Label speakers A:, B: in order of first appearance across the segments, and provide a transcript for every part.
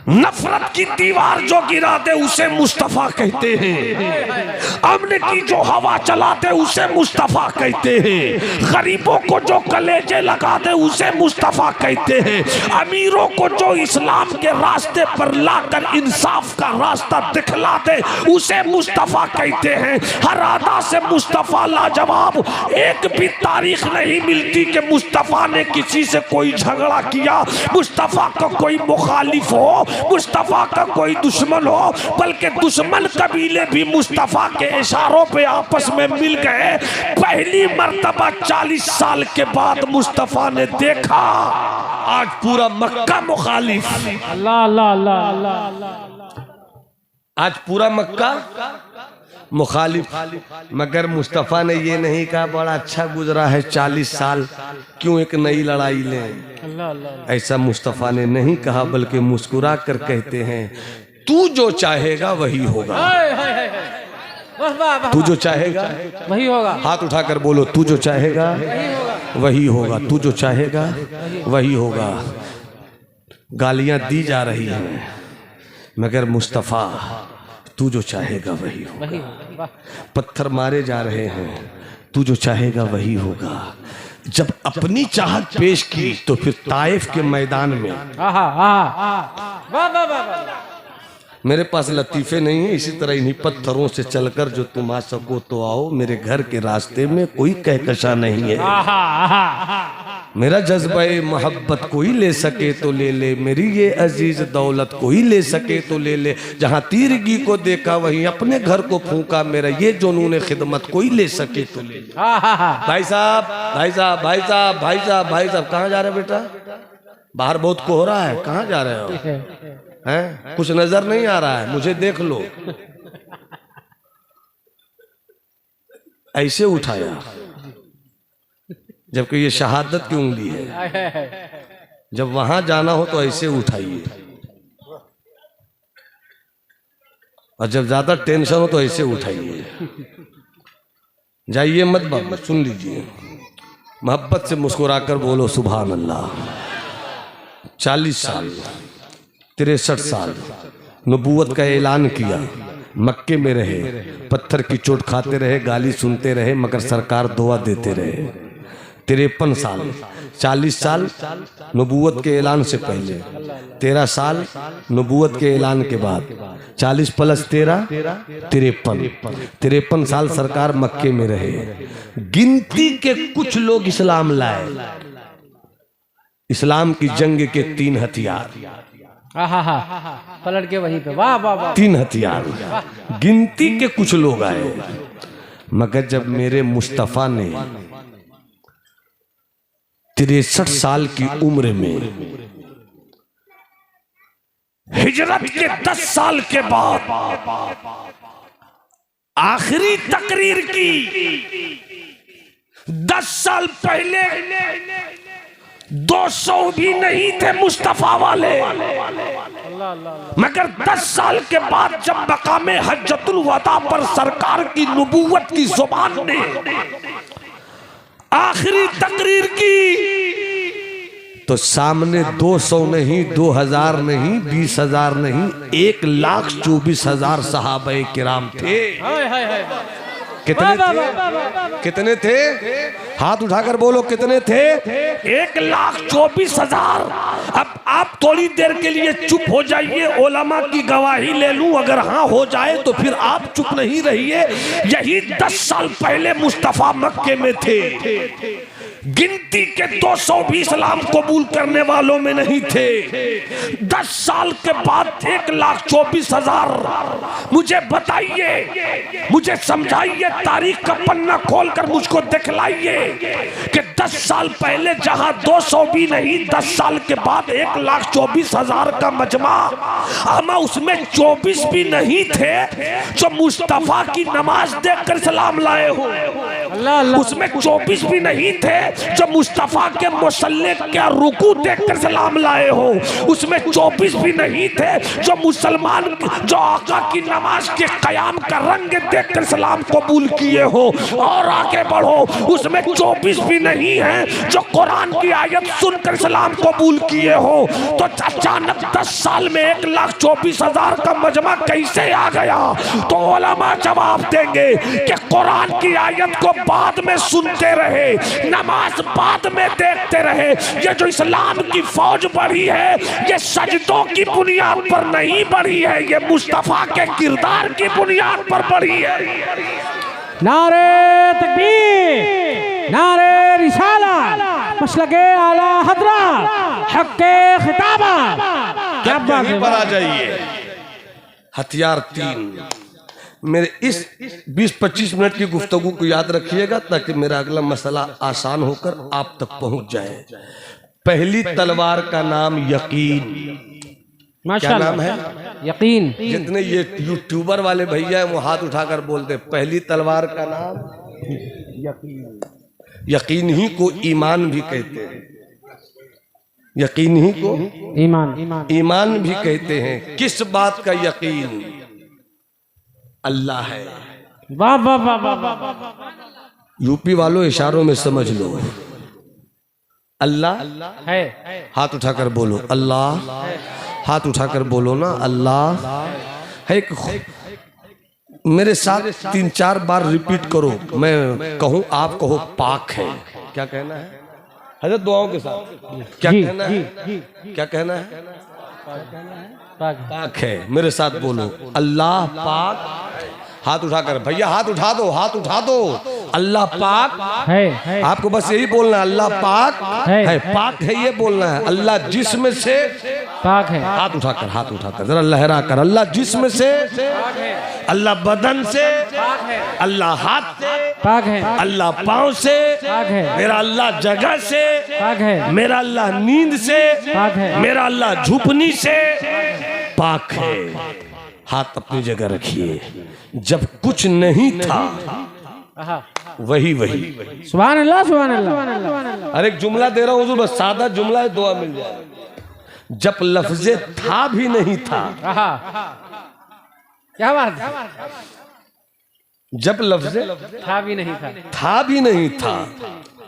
A: नफरत की दीवार जो गिरा दे उसे मुस्तफा कहते हैं। अमन की जो हवा चला दे उसे मुस्तफा कहते हैं। गरीबों को जो कलेजे लगा दे उसे मुस्तफा कहते हैं। अमीरों को जो इस्लाम के रास्ते पर लाकर इंसाफ का रास्ता दिखला दे उसे मुस्तफा कहते हैं। हर अदा से मुस्तफा लाजवाब, एक भी तारीख नहीं मिलती कि मुस्तफा ने किसी से कोई झगड़ा किया, मुस्तफा का कोई मुखालिफ हो, मुस्तफा का कोई दुश्मन हो, बल्कि दुश्मन कबीले भी मुस्तफा के इशारों पे आपस में मिल गए। पहली मर्तबा 40 साल के बाद मुस्तफा ने देखा आज पूरा मक्का मुखालिफ।
B: अल्लाह अल्लाह अल्लाह अल्लाह।
A: आज पूरा मक्का मुखालिफ, मगर मुस्तफ़ा ने ये नहीं कहा बड़ा अच्छा गुजरा है 40 साल, क्यों एक नई लड़ाई लें। ऐसा मुस्तफ़ा ने नहीं कहा, बल्कि मुस्कुरा कर कहते हैं तू जो चाहेगा वही होगा। तू जो चाहेगा
B: वही होगा।
A: हाथ उठाकर बोलो, तू जो चाहेगा वही होगा। तू जो चाहेगा वही होगा। गालियां दी जा रही हैं, मगर मुस्तफ़ा तू जो चाहेगा वही होगा। पत्थर मारे जा रहे हैं, तू जो चाहेगा वही होगा। जब अपनी चाहत पेश की तो फिर ताइफ के मैदान में, मेरे पास लतीफे नहीं है, इसी तरह इन्हीं पत्थरों से चलकर जो तुम आ सको तो आओ, मेरे घर के रास्ते में कोई कहकशा नहीं है। मेरा जज्बा मोहब्बत कोई ले सके तो ले ले, मेरी ये अजीज दौलत कोई ले सके तो ले ले। जहाँ तीरगी को देखा वहीं अपने घर को फूंका, मेरा ये जुनून खिदमत कोई ले सके तो ले ले। भाई साहब भाई साहब भाई साहब भाई साहब भाई साहब, कहाँ जा रहे हो बेटा? बाहर बहुत कोहरा है, कहाँ जा रहे हो? हैं? कुछ नजर नहीं आ रहा है, मुझे देख लो। ऐसे उठाया, जबकि ये शहादत की उंगली है। जब वहां जाना हो तो ऐसे उठाइए, और जब ज्यादा टेंशन हो तो ऐसे उठाइए। जाइए मत बाबू, सुन लीजिए, मोहब्बत से मुस्कुराकर बोलो सुभान अल्लाह। 40 साल 63 साल नबूवत का ऐलान किया, मक्के में रहे, पत्थर की चोट खाते रहे, गाली सुनते रहे, मगर सरकार दुआ देते रहे। 53 साल 40 साल नबूवत के ऐलान से पहले, 13 साल नबूवत के ऐलान के बाद, 40 + 13 53 साल सरकार मक्के में रहे। गिनती के कुछ लोग इस्लाम लाए। इस्लाम की जंग के 3 हथियार,
B: पलट के वहीं पे, वाह वाह वाह।
A: 3 हथियार गिनती के कुछ लोग आए, मगर जब मेरे मुस्तफ़ा ने 63 साल की उम्र में हिजरत के 10 साल के बाद आखिरी तकरीर की, 10 साल पहले 200 भी नहीं थे मुस्तफा वाले, मगर 10 साल के बाद जब मकाम हज्जतुल वदा पर सरकार की नबूवत की जुबान ने आखिरी तकरीर की, तो सामने 200 नहीं, 2000 नहीं, 20,000 नहीं, 1,24,000 सहाबे किराम थे। कितने थे? कितने थे? हाथ उठाकर बोलो कितने थे? 1,24,000। अब आप थोड़ी देर के लिए चुप हो जाइए, उलमा की गवाही ले लूं, अगर हाँ हो जाए तो फिर आप चुप नहीं रहिए। यही 10 साल पहले मुस्तफा मक्के में थे। गिनती के 200 भी इस्लाम कबूल करने वालों में नहीं थे। 10 साल के बाद 1,24,000। मुझे बताइए, मुझे समझाइए, तारीख का पन्ना खोलकर मुझको दिखलाइए कि 10 साल पहले जहां 200 भी नहीं, 10 साल के बाद 1,24,000 का मजमा, हम उसमें 24 भी नहीं थे जो मुस्तफा की नमाज देखकर सलाम लाए हो।
B: अल्लाह अल्लाह।
A: उसमें 24 भी नहीं थे जो मुस्तफा के मुसल्ले के रुकू देखकर सलाम लाए हो। उसमें 24 भी नहीं थे जो मुसलमान जो आका की नमाज के कयाम का रंग देखकर सलाम कबूल किए हो। और आगे बढ़ो, उसमें 24 भी नहीं है जो कुरान की आयत सुनकर सलाम कबूल किए हो। तो अचानक 10 साल में 1,24,000 का मजमा कैसे आ गया? तो उलमा जवाब देंगे कि कुरान की आयत को बाद में सुनते रहे, नमाज बाद में देखते रहे। ये जो इस्लाम की फौज बढ़ी है, ये सजदों की बुनियाद पर नहीं बढ़ी है, ये मुस्तफा के किरदार की बुनियाद पर बढ़ी है।
B: नारे तकबीर, नारे रिसाला, मसलके आला हजरा, हक्के खिताबा। क्या बात है?
C: पर आ जाइए। हथियार 3। मेरे इस 20-25 मिनट की गुफ्तगू को याद रखिएगा ताकि मेरा अगला मसला आसान होकर आप तक पहुंच जाए। पहली तलवार का नाम यकीन। क्या नाम है?
B: यकीन।
C: जितने ये यूट्यूबर वाले भैया हैं वो हाथ उठाकर बोलते पहली तलवार का नाम यकीन। यकीन ही को ईमान भी कहते हैं। यकीन ही को ईमान भी कहते हैं। किस बात का यकीन? अल्लाह है।
B: वाह वाह वाह वाह।
C: यूपी वालों इशारों में समझ लो, अल्लाह
B: है।
C: हाथ उठाकर बोलो अल्लाह। हाथ उठाकर बोलो ना अल्लाह है। मेरे साथ 3-4 बार रिपीट करो। मैं कहूं आप कहो पाक है। क्या कहना है? हजरत दुआओं के साथ क्या कहना है? क्या कहना है? पाक है। मेरे साथ बोलो अल्लाह पाक। हाथ उठाकर भैया हाथ उठा दो, हाथ उठा दो। अल्लाह पाक
B: है।
C: आपको बस यही बोलना है अल्लाह पाक है। पाक है ये बोलना है। अल्लाह जिस्म से
B: पाक है।
C: हाथ उठाकर जरा लहरा कर। अल्लाह जिस्म से, अल्लाह बदन से, अल्लाह हाथ से
B: पाक है।
C: अल्लाह पाँव से
B: पाक है।
C: मेरा अल्लाह जगह से
B: पाक है।
C: मेरा अल्लाह नींद से
B: पाक है।
C: मेरा अल्लाह झुपनी से पाक है। हाथ अपनी जगह रखिए। जब कुछ नहीं था वही
B: सुभान अल्लाह सुभान अल्लाह।
C: अरे एक जुमला दे रहा हूँ हुजूर, बस सादा जुमला है, दुआ मिल जाए। जब लफ्ज़े था भी नहीं था।
B: क्या बात है?
C: जब लफ्ज़े
B: था भी नहीं था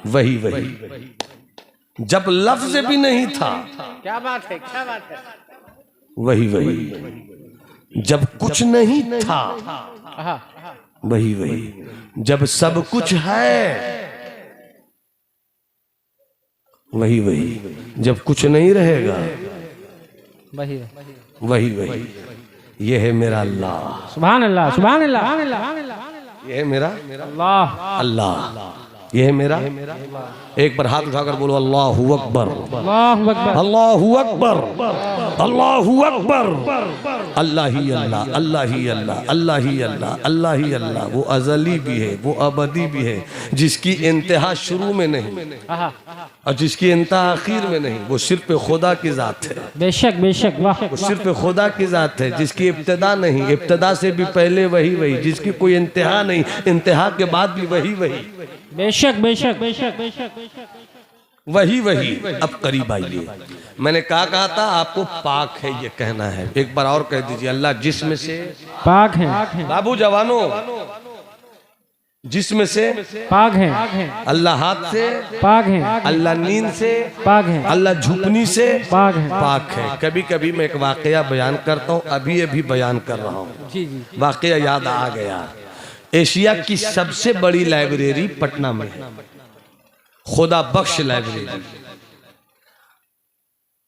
C: वही जब लफ्ज़ भी नहीं था।
B: क्या बात है? क्या बात है?
C: वही जब कुछ नहीं था वही जब सब कुछ है वही जब कुछ नहीं रहेगा वही ये है मेरा अल्लाह।
B: सुभान अल्लाह सुभान अल्लाह।
C: ये है मेरा अल्लाह। ये है मेरा। एक बार हाथ उठाकर बोलो अल्लाहू अकबर, अल्लाहू अकबर, अल्लाहू अकबर। अल्लाह ही अल्लाह, अल्लाह ही अल्लाह, अल्लाह ही अल्लाह, अल्लाह ही अल्लाह। वो अजली भी है, वो अबदी भी है, जिसकी इंतहा शुरू में नहीं और जिसकी इंतहा आखिर में नहीं। वो सिर्फ खुदा की जात है।
B: बेशक बेशक। वाह।
C: वो सिर्फ खुदा की जात है जिसकी इब्तिदा नहीं, इब्तिदा से भी पहले वही जिसकी कोई इंतहा नहीं, इंतहा के बाद भी वही
B: बेशक बेशक बेशक बेशक
C: वही। अब करीब आइए। मैंने कहा था आपको पाक है ये कहना है। एक बार और कह दीजिए अल्लाह जिस्म से
B: पाक है।
C: बाबू जवानों जिस्म से
B: पाक है।
C: अल्लाह हाथ से
B: पाक है।
C: अल्लाह नींद से
B: पाक है।
C: अल्लाह झुकनी से
B: पाक है।
C: पाक है। कभी कभी मैं एक वाकया बयान करता हूँ, अभी बयान कर रहा हूँ।
B: जी।
C: वाकया याद आ गया। एशिया की सबसे बड़ी लाइब्रेरी पटना में है, खुदा बख्श लाइब्रेरी।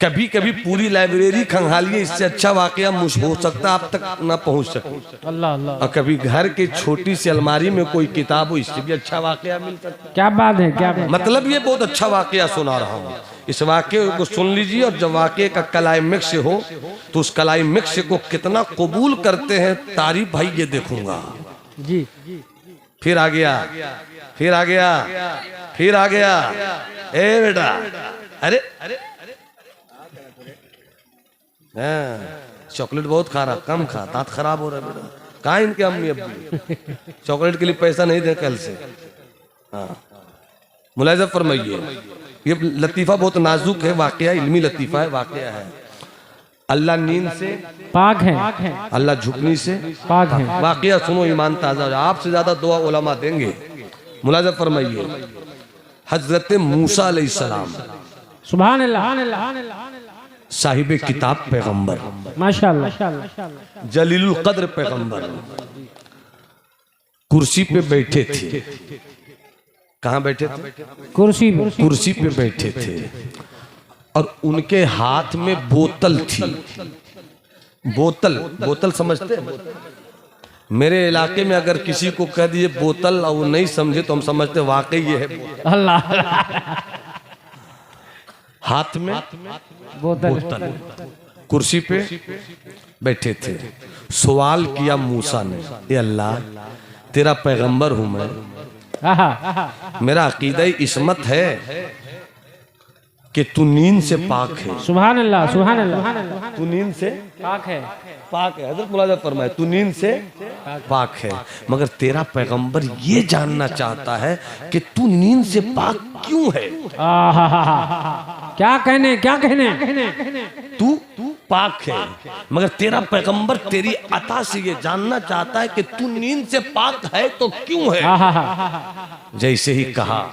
C: कभी कभी पूरी लाइब्रेरी खंगालिए, इससे अच्छा वाकया हो सकता आप तक ना पहुंच सके।
B: अल्लाह अल्लाह।
C: और कभी घर की छोटी सी अलमारी में कोई किताब हो, इससे भी अच्छा वाकया मिल सकता।
B: क्या बात है? क्या बात?
C: मतलब ये बहुत अच्छा वाकया सुना रहा हूँ। इस वाकये को सुन लीजिए और जब वाकये का क्लाइमेक्स हो तो उस क्लाइमेक्स को कितना कबूल करते हैं तारीफ भाई ये देखूंगा।
B: जी।
C: फिर आ गया ए बेटा, अरे चॉकलेट बहुत खा रहा, कम खा, दांत खराब हो रहा है बेटा। कहाँ इनके अम्मी अब्बू? चॉकलेट के लिए पैसा नहीं दे कल से। मुलाहिजा फरमाइए, ये लतीफ़ा बहुत नाजुक है, वाकया इल्मी लतीफ़ा है, वाकया है। अल्लाह नींद से
B: पाक है,
C: अल्लाह झुकनी से
B: पाक है।
C: वाकया सुनो, ईमान ताज़ा हो जाए। आपसे ज़्यादा दुआ उलमा देंगे। मुलाहिजा फरमाइए, हजरत मूसा अलैहिस्सलाम
B: सुभान अल्लाह,
C: साहिब किताब पैगंबर,
B: माशाअल्लाह,
C: जलीलुल कद्र पैगंबर, कुर्सी पे बैठे थे। कहाँ बैठे थे? कुर्सी पे बैठे थे और उनके हाथ में बोतल थी। बोतल समझते हैं? मेरे इलाके में अगर किसी को कह दिए बोतल और वो नहीं समझे तो हम समझते वाकई ये है बोतल।
B: अल्लाह,
C: हाथ में बोतल, कुर्सी पे बैठे थे। सवाल किया मूसा ने, ए अल्लाह तेरा पैगंबर हूं मैं, मेरा अकीदा इस्मत है कि तू नींद से पाक है।
B: सुभान अल्लाह, सुभान अल्लाह,
C: तू नींद से
B: पाक है,
C: पाक है। हज़रत मुलाज़ा फरमाए, तू नींद से पाक है, मगर तेरा पैगंबर ये जानना चाहता है कि तू नींद से पाक क्यों है।
B: क्या कहने
C: तू पाक है, मगर तेरा पैगंबर तेरी अता से ये जानना चाहता है कि तू नींद से पाक है तो क्यों है। जैसे ही कहा,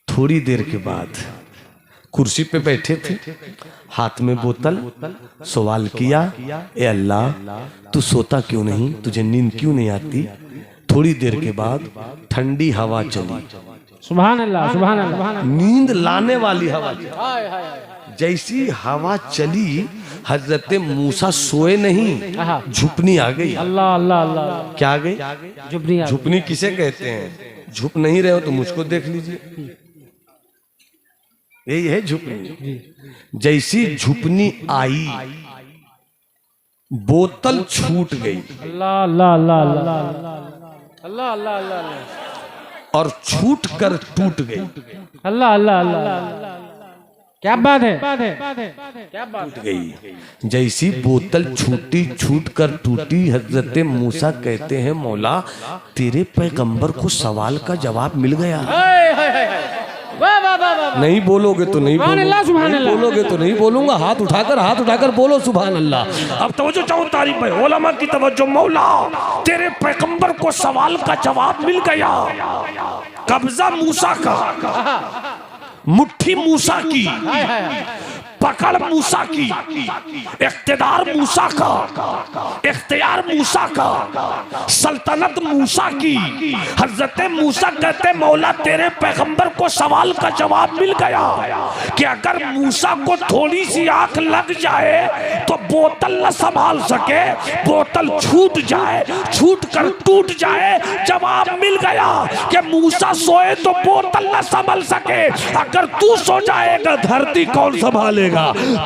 C: थोड़ी देर के बाद कुर्सी पे बैठे थे, हाथ में बोतल, सवाल किया, ए अल्लाह तू सोता क्यों नहीं, तुझे नींद क्यों नहीं आती। थोड़ी देर के बाद ठंडी हवा चली।
B: सुभान अल्लाह, सुभान अल्लाह,
C: नींद लाने वाली हवा चली। जैसी हवा चली, हजरत मूसा सोए नहीं, झुपनी आ गई।
B: अल्लाह अल्लाह अल्लाह,
C: क्या आ गई? झुपनी किसे कहते हैं? झुप नहीं रहे हो तो मुझको देख लीजिए, यही है झुपनी। जैसी झुपनी आई, बोतल छूट गई।
B: अल्लाह अल्लाह अल्लाह अल्लाह अल्लाह अल्लाह,
C: और छूट कर टूट गई।
B: अल्लाह अल्लाह अल्लाह, क्या बात है, क्या बात
C: टूट गई। जैसी बोतल छूटी, छूट कर टूटी। हजरत मूसा कहते हैं, मौला तेरे पैगंबर को सवाल का जवाब मिल गया। नहीं बोलोगे तो नहीं बोलोगे तो नहीं बोलूंगा। हाथ उठाकर बोलो सुभान अल्लाह।
A: अब तवज्जो चाहो तारीफ में, उलमा की तवज्जो। मौला तेरे पैगंबर को सवाल का जवाब मिल गया। कब्जा मूसा का, मुट्ठी मूसा की, पकड़ मूसा की, इख्तिदार मूसा का, इख्तियार मूसा का, सल्तनत मूसा की। हजरत मूसा कहते मौला तेरे पैगंबर को सवाल का जवाब मिल गया कि अगर मूसा को थोड़ी सी आंख लग जाए तो बोतल न संभाल सके, बोतल छूट जाए, छूट कर टूट जाए। जवाब मिल गया कि मूसा सोए तो बोतल न संभल सके। अगर तू सो जाएगा धरती कौन संभालेगा?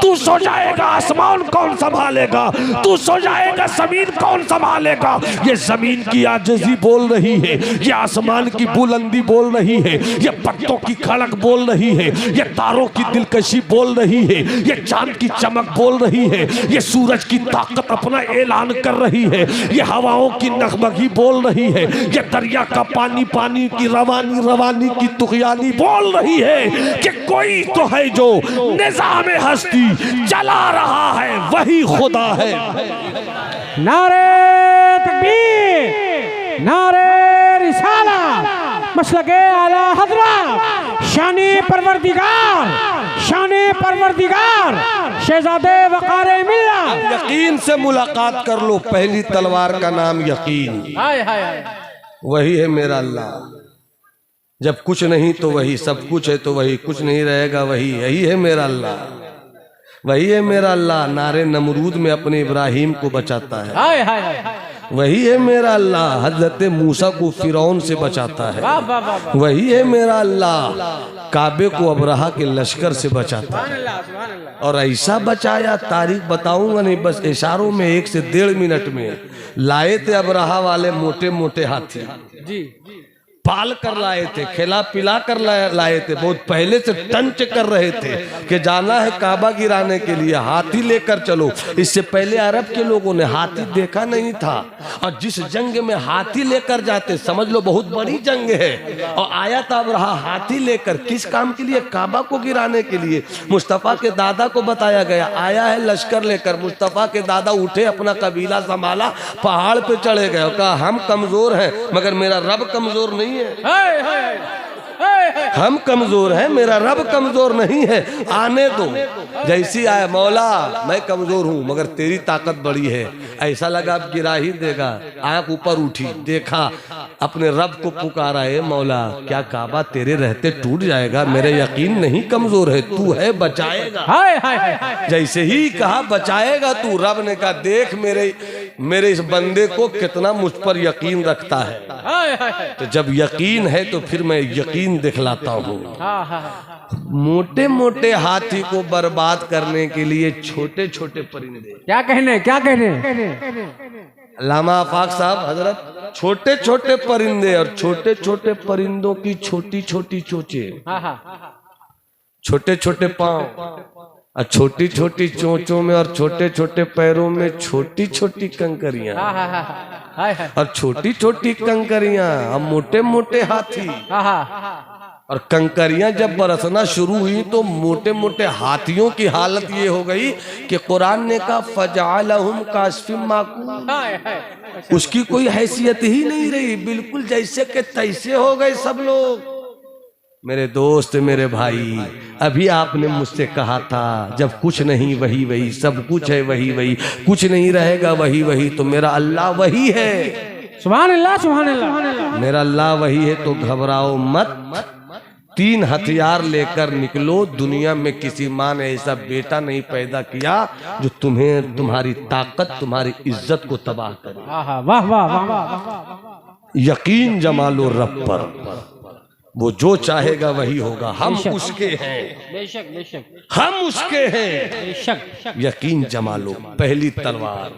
A: तू सो जाएगा आसमान कौन संभालेगा? तू सो जाएगा जमीन कौन संभालेगा? ये जमीन की आजिज़ी बोल रही है, ये आसमान की बुलंदी बोल रही है, ये पत्तों की खड़क बोल रही है, ये तारों की दिलकशी बोल रही है, ये चांद की चमक बोल रही है, ये सूरज की ताकत अपना ऐलान कर रही है, ये हवाओं की नगमगी बोल रही है, ये दरिया का पानी, पानी की रवानी की तुगयानी बोल रही है कि कोई तो है जो निज़ाम हस्ती चला रहा है, वही खुदा है।
B: नारे तकबीर, नारे रिसालत, मसलके आला हज़रत, शाने परवरदिगार, शहज़ादे वक़ार मिल्लत।
C: यकीन से मुलाकात कर लो, पहली तलवार का नाम यकीन। वही है मेरा अल्लाह। जब कुछ नहीं तो वही, सब कुछ है तो वही, कुछ नहीं रहेगा वही। यही है मेरा अल्लाह, वही है मेरा अल्लाह। नारे नमरूद में अपने इब्राहिम को बचाता है। वही है मेरा अल्लाह। हजरत मूसा को फिरौन से बचाता है। वही है मेरा अल्लाह। काबे को अबरहा के लश्कर से बचाता है। और ऐसा बचाया, तारीख बताऊंगा नहीं, बस इशारों में 1 से 1.5 मिनट में लाए थे अबरहा वाले मोटे मोटे हाथी। पाल कर लाए थे, खिला पिला कर लाए थे, बहुत पहले से टंच कर रहे थे कि जाना है काबा गिराने के लिए, हाथी लेकर चलो। इससे पहले अरब के लोगों ने हाथी देखा नहीं था, और जिस जंग में हाथी लेकर जाते, समझ लो बहुत बड़ी जंग है, और आया था अब रहा हाथी लेकर, किस काम के लिए? काबा को गिराने के लिए। मुस्तफ़ा के दादा को बताया गया आया है लश्कर लेकर। मुस्तफ़ा के दादा उठे, अपना कबीला संभाला, पहाड़ पे चढ़े गए, कहा हम कमजोर हैं मगर मेरा रब कमजोर नहीं है। हम कमजोर हैं, मेरा रब कमजोर नहीं है, आने दो। जैसी आया, मौला मैं कमजोर हूं मगर तेरी ताकत बड़ी है। ऐसा लगा अब गिरा ही देगा। आंख ऊपर उठी, देखा अपने रब को पुकारा, है मौला क्या काबा तेरे रहते टूट जाएगा? मेरे यकीन नहीं कमजोर है, तू है बचाएगा। जैसे ही कहा बचाएगा तू, रब ने कहा देख मेरे इस बंदे को कितना मुझ पर यकीन रखता है। तो जब यकीन है तो फिर मैं यकीन दिखलाता हूँ। मोटे मोटे हाथी को बर्बाद करने के लिए छोटे छोटे परिंदे,
B: क्या कहने
C: अल्लामा आफाक साहब हजरत, छोटे छोटे परिंदे और छोटे छोटे परिंदों की छोटी छोटी चोंचे, छोटे छोटे पांव और छोटी छोटी चोंचों में और छोटे छोटे पैरों में छोटी छोटी कंकरियां, और छोटी छोटी कंकरियां और मोटे मोटे हाथी। और कंकरियां जब बरसना शुरू हुई तो मोटे मोटे हाथियों की हालत ये हो गई कि कुरान ने कहा फजअलहुम कास्फिम माकूल, उसकी कोई हैसियत ही नहीं रही, बिल्कुल जैसे के तैसे हो गए सब लोग। मेरे दोस्त, मेरे भाई, अभी आपने मुझसे कहा था जब कुछ नहीं वही वही, सब कुछ है वही वही, कुछ नहीं रहेगा वही वही, तो मेरा अल्लाह वही है।
B: सुभान अल्लाह, सुभान अल्लाह।
C: मेरा अल्लाह वही है, तो घबराओ मत। 3 हथियार लेकर निकलो। दुनिया में किसी माँ ने ऐसा बेटा नहीं पैदा किया जो तुम्हें, तुम्हारी ताकत, तुम्हारी इज्जत को तबाह करे।
B: वाह वाह वाह।
C: यकीन जमा लो रब पर, वो जो चाहेगा वही होगा। हम उसके हैं,
B: बेशक बेशक,
C: हम उसके हैं,
B: बेशक।
C: यकीन जमा लो। पहली तलवार,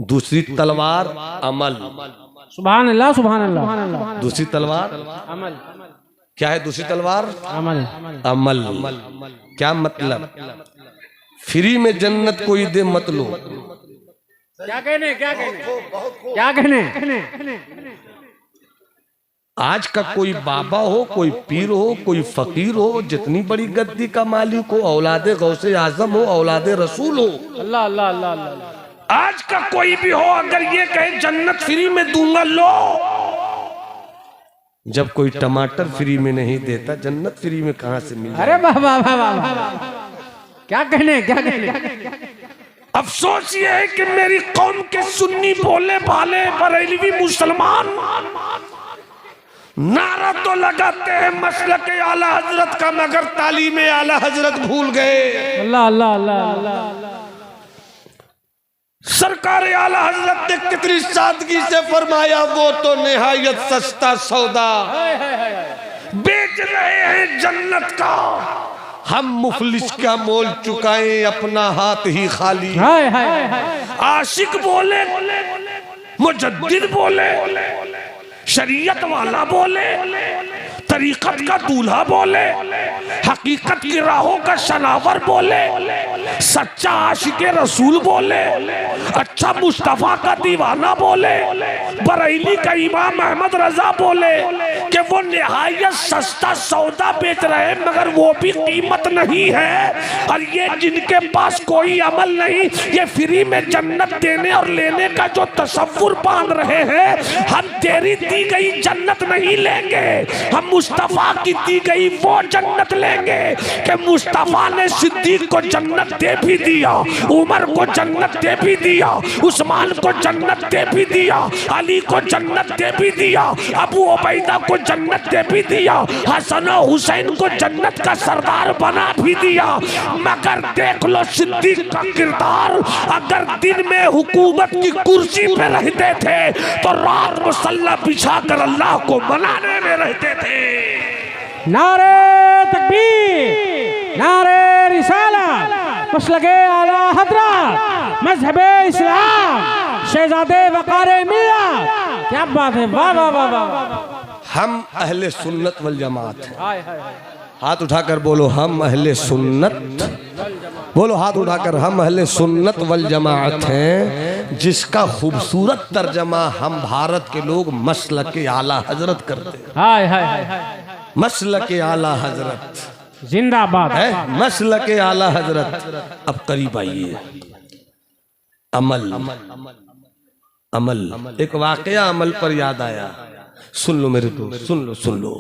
C: दूसरी तलवार अमल।
B: सुभान अल्लाह, सुभान अल्लाह।
C: दूसरी तलवार
B: अमल।
C: क्या है दूसरी तलवार?
B: अमल।
C: अमल। क्या मतलब? फ्री में जन्नत कोई दे मत लो।
B: क्या कहने?
C: आज का कोई बाबा हो, कोई पीर हो, कोई फकीर हो, जितनी बड़ी गद्दी का मालिक हो, औलादे गौसे आजम हो, औलादे रसूल हो,
B: अल्लाह अल्लाह अल्लाह अल्लाह,
A: आज का कोई भी हो, अगर ये कहे जन्नत फ्री में दूंगा, लो।
C: जब कोई टमाटर फ्री में नहीं देता, जन्नत फ्री में कहां से मिल?
B: अरे वाह वाह वाह वाह, क्या कहने।
A: अफसोस ये है कि मेरी कौम के सुन्नी भोले भाले बरेलवी मुसलमान नारा तो लगाते हैं मसलक आला हजरत का, मगर तालीम आला हजरत भूल गए।
B: अल्लाह अल्लाह अल्लाह अल्लाह।
A: सरकार आला हजरत ने कितनी सादगी से फरमाया, वो तो निहायत सस्ता सौदा बेच रहे हैं जन्नत का, हम मुफलिस का मोल चुकाएं अपना हाथ ही खाली। आशिक बोले, मुजद्दिद बोले, शरीयत वाला बोले, तरीकत का दूल्हा बोले, हकीकत की राहों का शनावर बोले, सच्चा आशिके रसूल बोले, अच्छा मुस्तफा का दीवाना बोले, बरेली का इमाम अहमद रजा बोले कि वो निहायत सस्ता सौदा बेच रहे हैं, मगर वो भी कीमत नहीं है। और ये जिनके पास कोई अमल नहीं, ये फ्री में जन्नत देने और लेने का जो तसव्वुर बांध रहे हैं, हम तेरी दी गई जन्नत नहीं लेंगे, हम मुस्तफा की दी गई वो जन्नत लेंगे कि मुस्तफा ने सिद्दीक को जन्नत दे भी दिया, उमर को जन्नत दे भी दिया, उस्मान को जन्नत दे भी दिया, अली को जन्नत दे भी दिया, अबू उबैदा को जन्नत दे भी दिया, हसन और हुसैन को जन्नत का सरदार बना भी दिया। मगर देख लो सिद्दीक का किरदार, अगर दिन में हुकूमत की कुर्सी पे रहते थे तो रात मुसल्ला बिछा कर अल्लाह को मनाने में रहते थे।
B: नारे तकबीर, नारे रिसालत, मसलके आला हजरत, मजहबे इस्लाम, शहजादे वकारे मिल्लत। क्या बात है, वाह वाह वाह वाह।
C: हम अहले सुन्नत वल जमात हैं। हाथ उठाकर बोलो हम अहले सुन्नत, बोलो हाथ उठाकर हम अहले सुन्नत वल जमात हैं, जिसका खूबसूरत तर्जमा हम भारत के लोग मसलक आला हजरत करते हैं। मसलक आला हजरत
B: जिंदाबाद
C: है, मसलक आला हजरत। अब करीब आइए। अमल अमल, एक वाकया अमल पर याद आया। सुन लो मेरे दोस्त, सुन लो सुन लो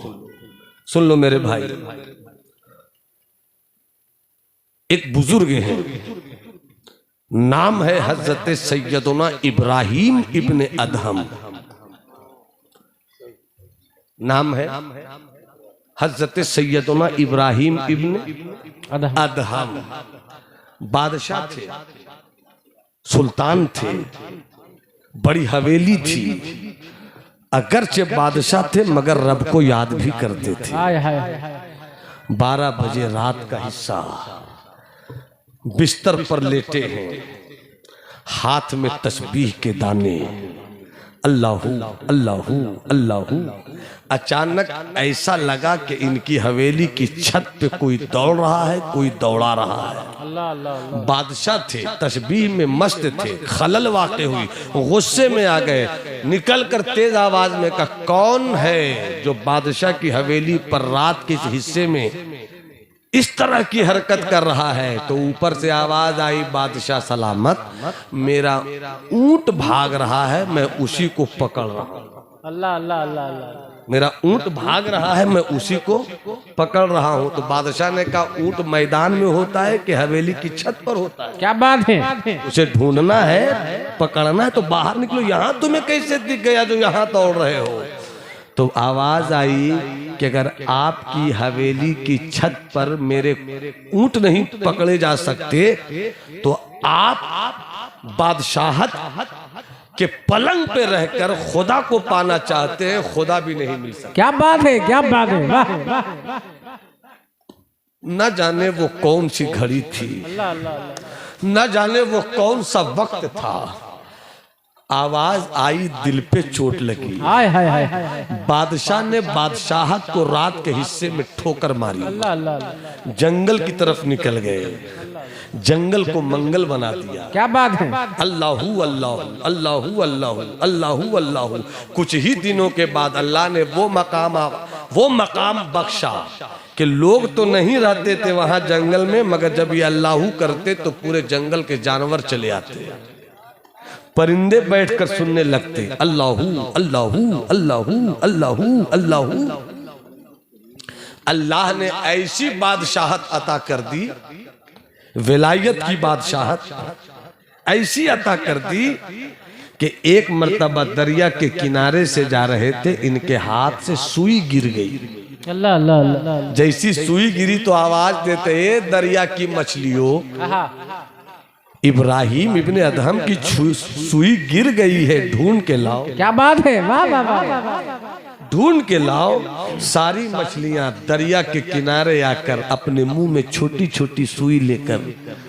C: सुन लो मेरे भाई। एक बुजुर्ग हैं, नाम है हजरत सैयदना इब्राहिम इब्ने अदहम। नाम है हजरत सैयदना इब्राहिम इब्ने अदहम। बादशाह थे, सुल्तान थे, बड़ी हवेली थी। अगरचे बादशाह थे मगर रब को याद भी करते थे। 12 बजे रात का हिस्सा, बिस्तर पर लेटे हैं, हाथ में तस्बीह के दाने, अल्लाहू अल्लाहू अल्लाहू। अचानक ऐसा लगा कि इनकी हवेली की छत पे कोई दौड़ रहा है, कोई दौड़ा रहा है। बादशाह थे, तस्बीह में मस्त थे, खलल वाक़े हुई, गुस्से में आ गए, निकल कर तेज आवाज में कहा कौन है जो बादशाह की हवेली पर रात के हिस्से में इस तरह की हरकत कर रहा है। तो ऊपर से आवाज आई, बादशाह सलामत, मेरा ऊंट भाग रहा है, मैं उसी को पकड़ रहा हूं।
B: अल्लाह अल्लाह अल्लाह अल्लाह।
C: मेरा ऊंट भाग रहा है, मैं उसी को पकड़ रहा हूं। तो बादशाह ने कहा ऊंट मैदान में होता है कि हवेली की छत पर होता है?
B: क्या बात है?
C: उसे ढूंढना है, पकड़ना है तो बाहर निकलो। यहां तुम्हें कैसे दिख गया जो यहां दौड़ रहे हो? तो आवाज आई कि अगर आपकी हवेली की छत पर मेरे ऊंट नहीं पकड़े जा सकते तो आप बादशाहत के पलंग पे रहकर खुदा को पाना चाहते हैं, खुदा भी नहीं मिल सकता।
B: क्या बात है, क्या बात है, वाह।
C: न जाने वो कौन सी घड़ी थी, न जाने वो कौन सा वक्त था। आवाज आई, दिल पे चोट लगी।
B: हाय हाय हाय।
C: बादशाह ने बादशाहत को रात के हिस्से में ठोकर मारी।
B: अल्लाह अल्लाह।
C: जंगल की तरफ निकल गए, जंगल को मंगल बना दिया।
B: क्या बात है?
C: अल्लाहू अल्लाहू अल्लाहू अल्लाहू अल्लाहू अल्लाहू। कुछ ही दिनों के बाद अल्लाह ने वो मकाम बख्शा कि लोग तो नहीं रहते थे वहां जंगल में, मगर जब ये अल्लाहू करते तो पूरे जंगल के जानवर चले आते, परिंदे बैठकर सुनने लगते, अल्लाहू अल्लाहू अल्लाहू अल्लाहू अल्लाहू। अल्लाह ने ऐसी बादशाहत अता कर दी, विलायत की बादशाहत ऐसी अता कर दी कि एक मर्तबा दरिया के किनारे से जा रहे थे, इनके हाथ से सुई गिर गई।
B: अल्लाह अल्लाह अल्लाह।
C: जैसी सुई गिरी तो आवाज देते, ए दरिया की मछलियों, इब्राहिम इब्ने अदहम की सुई गिर गई है, ढूंढ के लाओ।
B: क्या बात है, वाह वाह वाह।
C: ढूंढ के लाओ। सारी मछलियां दरिया के किनारे आकर अपने मुंह में छोटी छोटी सुई लेकर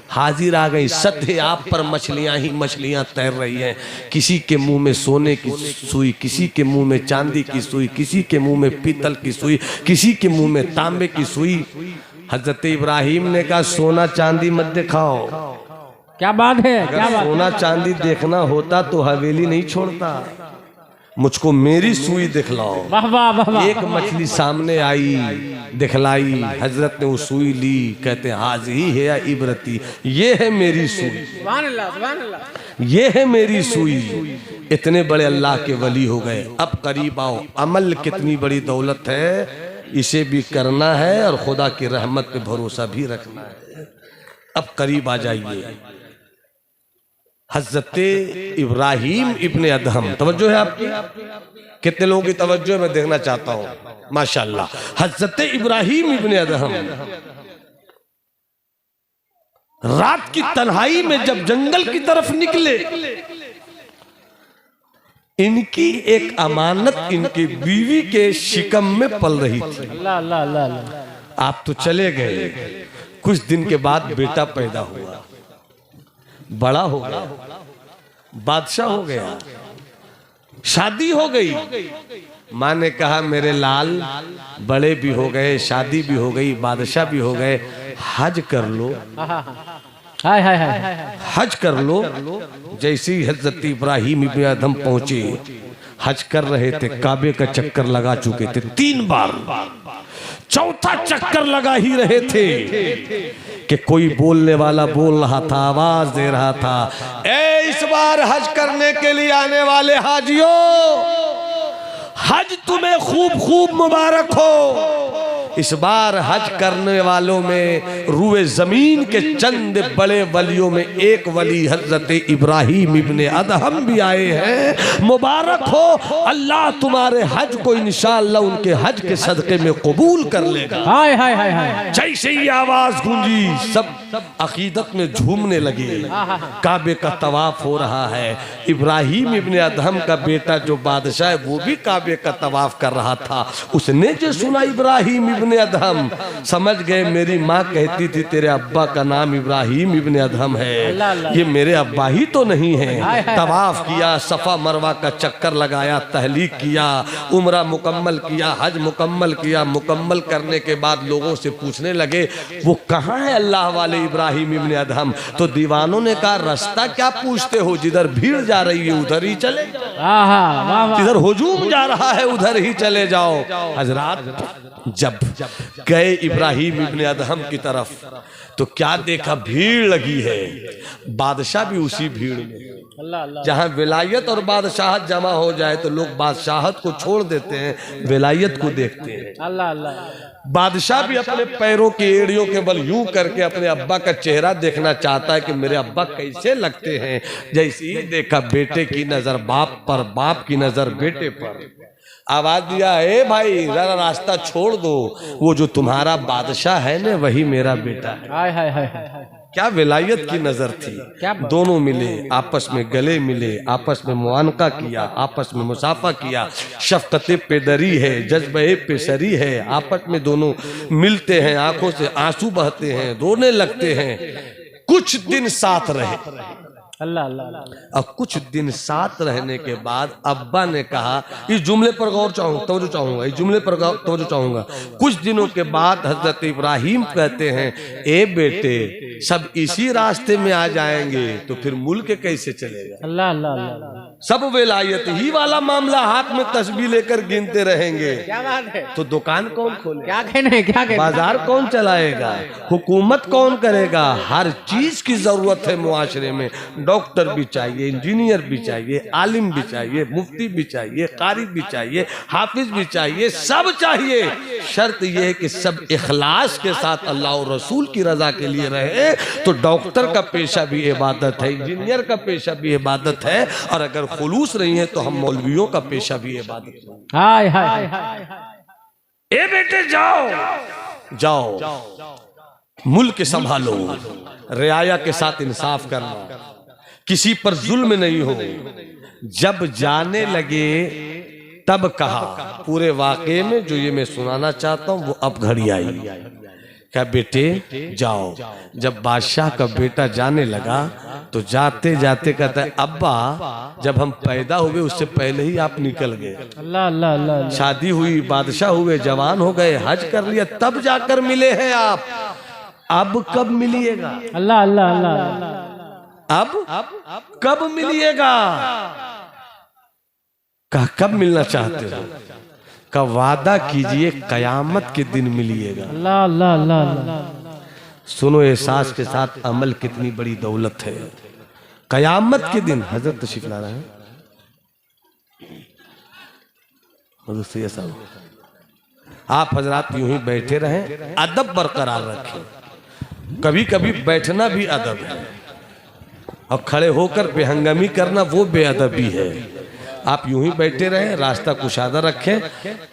C: हाजिर आ गई। सत्य आप पर मछलियां ही मछलियां तैर रही हैं। किसी के मुंह में सोने की सुई, किसी के मुंह में चांदी की सुई, किसी के मुंह में पीतल की सुई, किसी के मुंह में तांबे की सुई। हजरत इब्राहिम ने कहा सोना चांदी मत दिखाओ।
B: क्या बात है, क्या बात।
C: सोना चांदी देखना होता तो हवेली नहीं छोड़ता, मुझको मेरी सुई दिखलाओ।
B: वाह वाह वाह।
C: एक मछली सामने आई, दिखलाई, हजरत ने वो सुई ली, कहते हाजी है इबरती, ये है मेरी सुई,
B: सुभान अल्लाह सुभान अल्लाह,
C: ये है मेरी सुई। इतने बड़े अल्लाह के वली हो गए। अब करीब आओ, अमल कितनी बड़ी दौलत है, इसे भी करना है और खुदा की रहमत पे भरोसा भी रखना है। अब करीब आ जाइए। हजरत इब्राहिम इब्ने अदहम, तवज्जो है आपकी? कितने लोगों की तवज्जो मैं देखना चाहता हूं, माशाअल्लाह। हजरत इब्राहिम इब्ने अदहम रात की तन्हाई में जब जंगल की तरफ निकले, इनकी एक अमानत इनकी बीवी के शिकम में पल रही थी।
B: अल्लाह अल्लाह अल्लाह।
C: आप तो चले गए, कुछ दिन के बाद बेटा पैदा हुआ, बड़ा हो गया, बादशाह हो गया। शादी हो गई। माँ ने कहा मेरे लाल बड़े भी हो गए, शादी भी हो गई, बादशाह भी हो गए, हज कर लो,
B: हाय हाय हाय
C: हज कर लो। जैसे ही हजरत इब्राहिम इब्न अदहम पहुंचे, हज कर रहे थे, काबे का चक्कर लगा चुके थे 3 बार, चौथा चक्कर लगा ही रहे थे कि कोई बोलने वाला बोल रहा था, आवाज दे रहा था, ए इस बार हज करने के लिए आने वाले हाजियों, हज तुम्हें खूब खूब मुबारक हो। इस बार हज करने वालों में रूए जमीन के चंद बड़े वलियों में एक वली हजरत इब्राहिम इब्ने अदहम भी आए हैं। मुबारक हो, अल्लाह तुम्हारे हज को इंशाअल्लाह उनके हज के सदक़े में कबूल कर लेगा।
B: हाय हाय हाय हाय।
C: जैसे ही आवाज गूंजी सब अकीदत में झूमने लगे। काबे का तवाफ हो रहा है। इब्राहिम इब्ने अदहम का बेटा जो बादशाह है वो भी काबे का तवाफ कर रहा था। उसने जो सुना इब्राहिम इब्ने अदहम, समझ गए मेरी माँ कहती थी तेरे अब्बा का नाम इब्राहिम इब्ने अदहम है, ये मेरे अब्बा ही तो नहीं है। तवाफ किया, सफा मरवा का चक्कर लगाया, तहलीक किया, उम्रा मुकम्मल किया, हज मुकम्मल किया। मुकम्मल करने के बाद लोगों से पूछने लगे वो कहाँ है अल्लाह वाले इब्राहिम इब्ने अदहम। तो दीवानों ने कहा रास्ता क्या पूछते हो, जिधर भीड़ जा रही है उधर ही चले जाओ, जिधर हुजूम जा रहा है उधर ही चले जाओ। हजरात जब गए इब्राहिम इब्ने अदहम की तरफ तो क्या देखा, भीड़ लगी है। बादशाह भी उसी भीड़ में। जहां विलायत और बादशाहत जमा हो जाए तो लोग बादशाहत को छोड़ देते हैं, विलायत को देखते हैं।
B: अल्लाह अल्लाह।
C: बादशाह भी अपने पैरों की एड़ियों के बल यूं करके अपने अब्बा का चेहरा देखना चाहता है कि मेरे अब्बा कैसे लगते हैं। जैसे ही देखा बेटे की नजर बाप पर, बाप की नजर बेटे पर, आवाज दिया ए भाई जरा रास्ता छोड़ दो, वो जो तुम्हारा बादशाह है ना वही मेरा बेटा है।
B: हाय हाय हाय।
C: क्या विलायत की नजर थी। दोनों मिले, आपस में गले मिले, आपस में मुआनका किया, आपस में मुसाफा किया। शफकत पेदरी है, जज्बे पेशरी है, आपस में दोनों मिलते हैं, आंखों से आंसू बहते हैं, रोने लगते हैं। कुछ दिन साथ रहे।
B: अल्लाह अल्लाह।
C: और कुछ दिन साथ रहने के बाद अब्बा ने कहा, इस जुमले पर गौर तवज्जो चाहूंगा, इस जुमले पर तवज्जो चाहूंगा। कुछ दिनों के बाद हजरत इब्राहिम कहते हैं ए बेटे सब इसी रास्ते में आ जाएंगे तो फिर मुल्क कैसे चलेगा।
B: अल्लाह अल्लाह अल्लाह।
C: सब विलायत ही वाला मामला, हाथ में तस्बीह लेकर गिनते रहेंगे।
B: क्या बात है।
C: तो दुकान कौन खोले,
B: क्या कहने, क्या कहने,
C: बाजार कौन चलाएगा, हुकूमत कौन करेगा। हर चीज की जरूरत है मुआशरे में। डॉक्टर भी चाहिए, इंजीनियर भी चाहिए, आलिम भी चाहिए, मुफ्ती भी चाहिए, कारी भी चाहिए, हाफिज भी चाहिए, सब चाहिए। शर्त यह है कि सब इखलास के साथ अल्लाह और रसूल की रजा के लिए रहे। तो डॉक्टर का पेशा भी इबादत है, इंजीनियर का पेशा भी इबादत है, और अगर खुलूस नहीं है तो हम मौलवियों का पेशा भी इबादत है।
B: हाय हाय।
A: ए बेटे जाओ
C: जाओ, मुल्क संभालो, रियाया के साथ इंसाफ करना, किसी पर जुल्म नहीं हो। जब जाने लगे तब कहा, पूरे वाक़े में जो ये मैं सुनाना चाहता हूं वो अब घड़ी आई। क्या बेटे जाओ। जब बादशाह का बेटा जाने लगा तो जाते जाते कहता है अब्बा जब हम पैदा हुए उससे पहले ही आप निकल गए।
B: अल्लाह अल्लाह अल्लाह।
C: शादी हुई, बादशाह हुए, जवान हो गए, हज कर लिया, तब जाकर मिले हैं आप। अब कब मिलिएगा।
B: अल्लाह अल्लाह अल्लाह।
C: अब कब मिलिएगा। कब मिलना चाहते हो। का वादा कीजिए कयामत के दिन मिलिएगा।
B: अल्लाह अल्लाह अल्लाह।
C: सुनो एहसास के साथ अमल कितनी बड़ी दौलत है। कयामत के दिन हजरत तशरीफ ला रहे हैं, हजरत सैयद साहब, आप हजरात यूं ही बैठे रहें, अदब बरकरार रखें। कभी कभी बैठना भी अदब है और खड़े होकर बेहंगमी करना वो बेअदबी है। आप यूं ही बैठे रहें, रास्ता कुशादा रखें।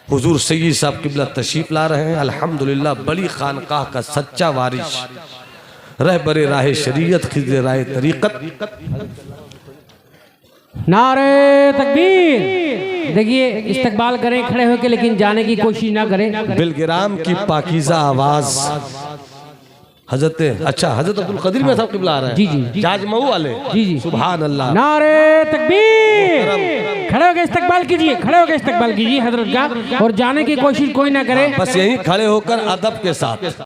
C: हुजूर सैयद साहब किबला तशरीफ ला रहे हैं, अल्हम्दुलिल्लाह बड़ी खानकाह का सच्चा वारिश, रहबरे राह शरीयत, खिज़े राह तरीक़त।
B: नारे तकबीर। देखिए इस्तकबाल करें खड़े होकर, लेकिन जाने की कोशिश ना करें।
C: बिलगिराम की पाकीज़ा आवाज हजरत, अच्छा हजरत अब्दुल कदीर में साहब किबला आ रहे हैं।
B: जी जी,
C: जाजमऊ वाले।
B: जी जी,
C: सुभान अल्लाह।
B: नारे तकबीर। खड़े होके इस्तकबाल कीजिए, खड़े होकर इस्तकबाल कीजिए हजरत का, और जाने की कोशिश कोई ना करे।
C: बस यही खड़े होकर अदब के साथ।